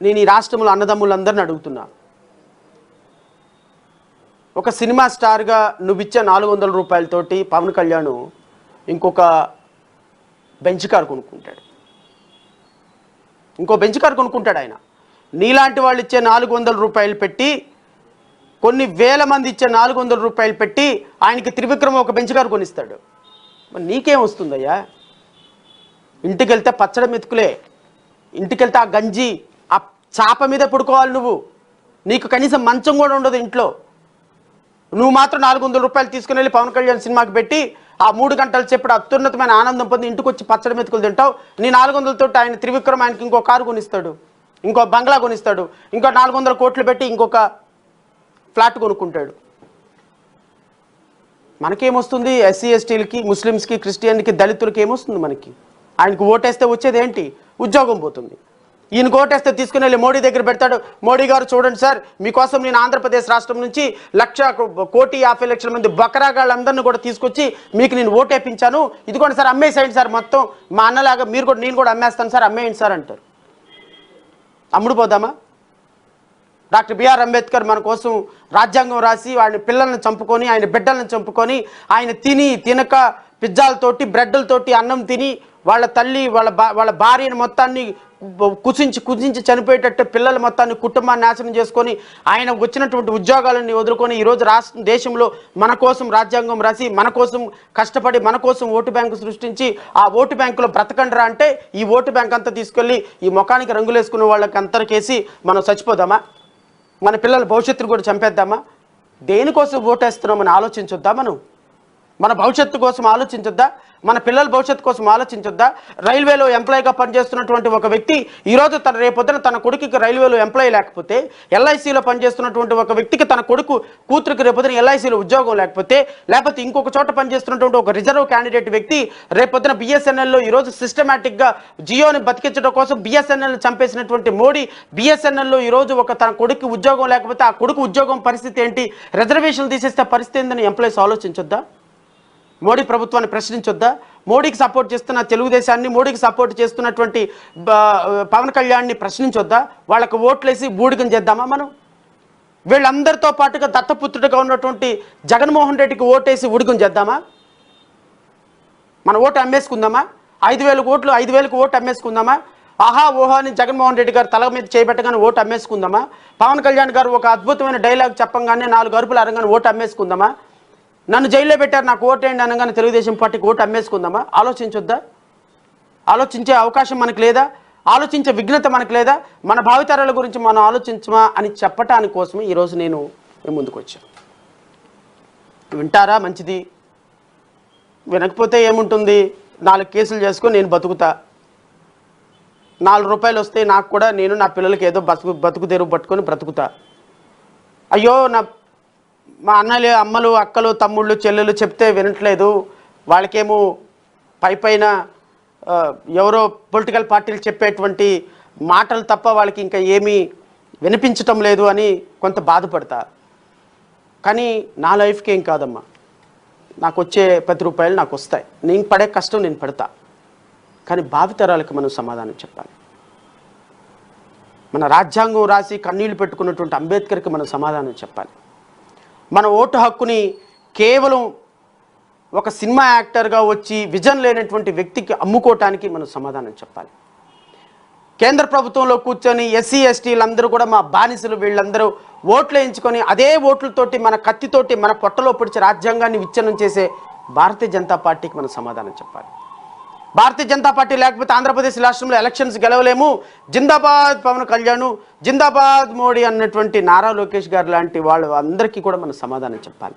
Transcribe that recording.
నేను ఈ రాష్ట్రంలో అన్నదమ్ములందరిని అడుగుతున్నా, ఒక సినిమా స్టార్గా నువ్విచ్చే 400 రూపాయలతోటి పవన్ కళ్యాణ్ ఇంకొక బెంచ్ కార్ కొనుక్కుంటాడు, ఇంకో బెంచ్ కార్ కొనుక్కుంటాడు. ఆయన నీలాంటి వాళ్ళు ఇచ్చే 400 రూపాయలు పెట్టి, కొన్ని వేల మంది ఇచ్చే 400 రూపాయలు పెట్టి ఆయనకి త్రివిక్రమ ఒక బెంచ్ కార్ కొనిస్తాడు. మరి నీకేం వస్తుందయ్యా? ఇంటికి వెళ్తే పచ్చడి మెతుకులే, ఇంటికి వెళ్తే ఆ గంజి ఆ చాప మీద పడుకోవాలి నువ్వు. నీకు కనీసం మంచం కూడా ఉండదు ఇంట్లో. నువ్వు మాత్రం 400 రూపాయలు తీసుకుని వెళ్ళి పవన్ కళ్యాణ్ సినిమాకి పెట్టి ఆ 3 గంటలు చెప్పి అత్యున్నతమైన ఆనందం పొంది ఇంటికి వచ్చి పచ్చడి మెతుకులు తింటావు. నీ 400 ఆయన త్రివిక్రమ్ ఆయనకి ఇంకో కారు కొనిస్తాడు, ఇంకో బంగ్లా కొనిస్తాడు, ఇంకో 400 కోట్లు పెట్టి ఇంకొక ఫ్లాట్ కొనుక్కుంటాడు. మనకేమొస్తుంది? ఎస్సీ ఎస్టీలకి, ముస్లిమ్స్కి, క్రిస్టియన్కి, దళితులకి ఏమొస్తుంది? మనకి ఆయనకు ఓటేస్తే వచ్చేది ఏంటి? ఉద్యోగం పోతుంది. ఈయనకు ఓటేస్తే తీసుకుని వెళ్ళి మోడీ దగ్గర పెడతాడు. మోడీ గారు చూడండి సార్, మీకోసం నేను ఆంధ్రప్రదేశ్ రాష్ట్రం నుంచి 1,50,00,000 మంది బకరాగాళ్ళందరినీ కూడా తీసుకొచ్చి మీకు నేను ఓటేపించాను, ఇదిగోండి సార్ అమ్మేసేయండి సార్, మొత్తం మా అన్నలాగా మీరు కూడా, నేను కూడా అమ్మేస్తాను సార్, అమ్మేయండి సార్ అంటారు. అమ్ముడు పోదామా? డాక్టర్ బిఆర్ అంబేద్కర్ మన కోసం రాజ్యాంగం రాసి ఆయన పిల్లల్ని చంపుకొని, ఆయన బిడ్డలను చంపుకొని, ఆయన తినక పిజ్జాలతోటి బ్రెడ్లతోటి అన్నం తిని వాళ్ళ తల్లి వాళ్ళ భార్యను మొత్తాన్ని కుసించి చనిపోయేటట్టు పిల్లల మొత్తాన్ని, కుటుంబాన్ని నాశనం చేసుకొని, ఆయన వచ్చినటువంటి ఉద్యోగాలని వదులుకొని ఈరోజు దేశంలో మన కోసం రాజ్యాంగం రాసి, మన కోసం కష్టపడి, మన కోసం ఓటు బ్యాంకు సృష్టించి, ఆ ఓటు బ్యాంకులో బ్రతకండిరా అంటే ఈ ఓటు బ్యాంక్ అంతా తీసుకెళ్ళి ఈ ముఖానికి రంగులు వేసుకునే వాళ్ళకి అంతరికేసి మనం చచ్చిపోదామా? మన పిల్లల భవిష్యత్తును కూడా చంపేద్దామా? దేనికోసం ఓటేస్తున్నామని ఆలోచించొద్దా? మన భవిష్యత్తు కోసం ఆలోచించొద్దా? మన పిల్లల భవిష్యత్తు కోసం ఆలోచించొద్దా? రైల్వేలో ఎంప్లాయీగా పనిచేస్తున్నటువంటి ఒక వ్యక్తి ఈరోజు రేపొద్దున తన కొడుకుకి రైల్వేలో ఎంప్లాయీ లేకపోతే, ఎల్ఐసిలో పనిచేస్తున్నటువంటి ఒక వ్యక్తికి తన కూతురికి రేపొద్దున ఎల్ఐసిలో ఉద్యోగం లేకపోతే ఇంకొక చోట పనిచేస్తున్నటువంటి ఒక రిజర్వ్ క్యాండిడేట్ వ్యక్తి రేపొద్దున బిఎస్ఎన్ఎల్లో ఈరోజు సిస్టమేటిక్గా జియోని బతికించడం కోసం బిఎస్ఎన్ఎల్ చంపేసినటువంటి మోడీ బిఎస్ఎన్ఎల్లో ఈరోజు తన కొడుకు ఉద్యోగం లేకపోతే ఆ కొడుకు ఉద్యోగం పరిస్థితి ఏంటి? రిజర్వేషన్లు తీసేస్తే పరిస్థితి ఏందని ఎంప్లాయీస్ ఆలోచించొద్దా? మోడీ ప్రభుత్వాన్ని ప్రశ్నించొద్దా? మోడీకి సపోర్ట్ చేస్తున్న తెలుగుదేశాన్ని, మోడీకి సపోర్ట్ చేస్తున్నటువంటి పవన్ కళ్యాణ్ని ప్రశ్నించొద్దా? వాళ్ళకు ఓట్లేసి బూడిగం చేద్దామా మనం? వీళ్ళందరితో పాటుగా దత్తపుత్రుడిగా ఉన్నటువంటి జగన్మోహన్ రెడ్డికి ఓటేసి ఉడిగం చేద్దామా? మన ఓటు అమ్మేసుకుందామా? 5,000 ఓటు అమ్మేసుకుందామా? ఆహా ఓహా అని జగన్మోహన్ రెడ్డి గారు తల మీద చేయబెట్టగానే ఓటు అమ్మేసుకుందామా? పవన్ కళ్యాణ్ గారు ఒక అద్భుతమైన డైలాగ్ చెప్పంగానే 4 అరుపులు అరగానే ఓటు అమ్మేసుకుందామా? నన్ను జైల్లో పెట్టారు, నాకు ఓటేయండి అనగానే తెలుగుదేశం పార్టీకి ఓటు అమ్మేసుకుందామా? ఆలోచించొద్దా? ఆలోచించే అవకాశం మనకు లేదా? ఆలోచించే విఘ్నత మనకు లేదా? మన భావితరాల గురించి మనం ఆలోచించమా అని చెప్పటాని కోసమే ఈరోజు నేను ముందుకు వచ్చాను. వింటారా? మంచిది. వినకపోతే ఏముంటుంది? 4 కేసులు చేసుకొని నేను బతుకుతా. 4 రూపాయలు వస్తే నాకు కూడా, నేను నా పిల్లలకి ఏదో బతుకు తెరువు పట్టుకొని బ్రతుకుతా. అయ్యో మా అమ్మలు, అక్కలు, తమ్ముళ్ళు, చెల్లెలు చెప్తే వినట్లేదు, వాళ్ళకేమో పైన ఎవరో పొలిటికల్ పార్టీలు చెప్పేటువంటి మాటలు తప్ప వాళ్ళకి ఇంకా ఏమీ వినిపించటం లేదు అని కొంత బాధపడతా. కానీ నా లైఫ్కి ఏం కాదమ్మా, నాకు వచ్చే 10 రూపాయలు నాకు వస్తాయి, నేను పడే కష్టం నేను పడతా. కానీ భావితరాలకు మనం సమాధానం చెప్పాలి. మన రాజ్యాంగం రాసి కన్నీళ్లు పెట్టుకున్నటువంటి అంబేద్కర్కి మనం సమాధానం చెప్పాలి. మన ఓటు హక్కుని కేవలం ఒక సినిమా యాక్టర్గా వచ్చి విజన్ లేనటువంటి వ్యక్తికి అమ్ముకోవటానికి మనం సమాధానం చెప్పాలి. కేంద్ర ప్రభుత్వంలో కూర్చొని ఎస్సీ ఎస్టీలందరూ కూడా మా బానిసలు, వీళ్ళందరూ ఓట్లు వేయించుకొని అదే ఓట్లతోటి మన కత్తితోటి మన పొట్టలో పొడిచి రాజ్యాంగాన్ని విచ్ఛిన్నం చేసే భారతీయ జనతా పార్టీకి మనం సమాధానం చెప్పాలి. భారతీయ జనతా పార్టీ లేకపోతే ఆంధ్రప్రదేశ్ రాష్ట్రంలో ఎలక్షన్స్ గెలవలేము. జిందాబాద్ పవన్ కళ్యాణ్, జిందాబాద్ మోడీ అన్నటువంటి నారా లోకేష్ గారు లాంటి వాళ్ళు అందరికీ కూడా మనం సమాధానం చెప్పాలి.